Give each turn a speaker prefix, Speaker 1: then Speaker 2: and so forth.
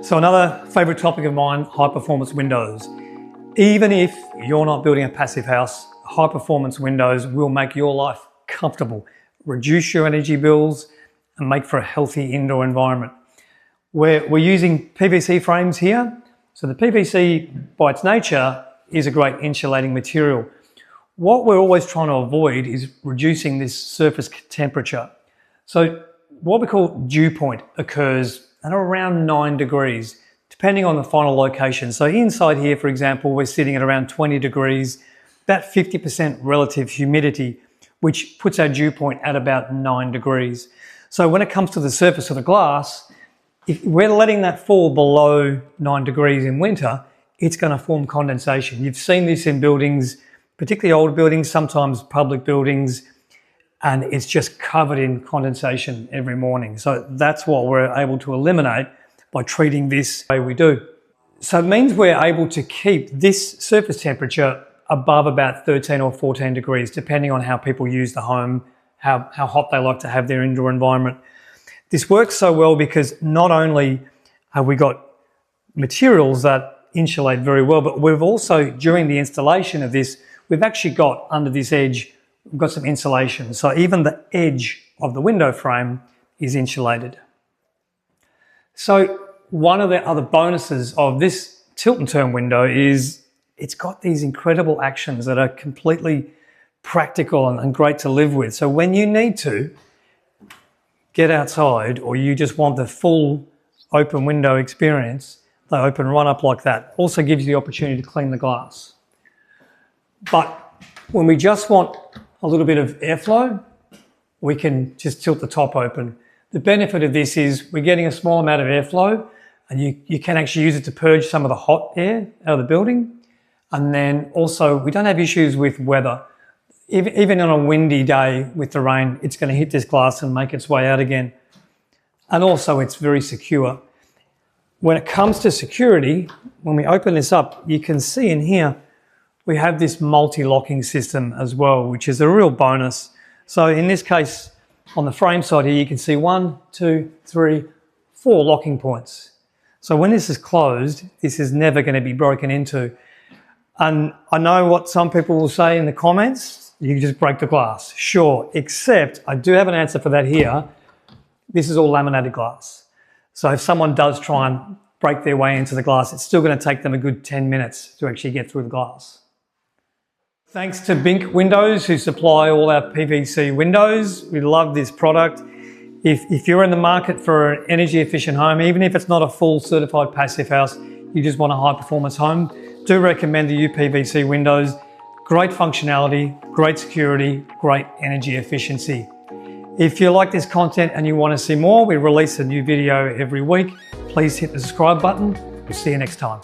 Speaker 1: So another favourite topic of mine, high performance windows. Even if you're not building a passive house, high performance windows will make your life comfortable, reduce your energy bills and make for a healthy indoor environment. We're using PVC frames here. So the PVC by its nature is a great insulating material. What we're always trying to avoid is reducing this surface temperature. So what we call dew point occurs at around 9 degrees, depending on the final location. So inside here, for example, we're sitting at around 20 degrees, about 50% relative humidity, which puts our dew point at about 9 degrees. So when it comes to the surface of the glass, if we're letting that fall below 9 degrees in winter, it's going to form condensation. You've seen this in buildings, particularly older buildings, sometimes public buildings, and it's just covered in condensation every morning. So that's what we're able to eliminate by treating this the way we do. So it means we're able to keep this surface temperature above about 13 or 14 degrees, depending on how people use the home, how hot they like to have their indoor environment. This works so well because not only have we got materials that insulate very well, but we've also, during the installation of this, we've actually got under this edge, we've got some insulation. So even the edge of the window frame is insulated. So one of the other bonuses of this tilt and turn window is it's got these incredible actions that are completely practical and great to live with. So when you need to get outside or you just want the full open window experience, they open right up like that. Also gives you the opportunity to clean the glass. But when we just want a little bit of airflow, we can just tilt the top open. The benefit of this is we're getting a small amount of airflow and you can actually use it to purge some of the hot air out of the building. And then also we don't have issues with weather. Even on a windy day with the rain, it's going to hit this glass and make its way out again. And also it's very secure. When it comes to security, when we open this up, you can see in here, we have this multi-locking system as well, which is a real bonus. So in this case, on the frame side here, you can see 1, 2, 3, 4 locking points. So when this is closed, this is never going to be broken into. And I know what some people will say in the comments, you can just break the glass. Sure, except I do have an answer for that here. This is all laminated glass. So if someone does try and break their way into the glass, it's still going to take them a good 10 minutes to actually get through the glass. Thanks to Bink Windows, who supply all our PVC windows. We love this product. If you're in the market for an energy efficient home, even if it's not a full certified passive house, you just want a high performance home, do recommend the uPVC windows. Great functionality, great security, great energy efficiency. If you like this content and you want to see more, we release a new video every week. Please hit the subscribe button. We'll see you next time.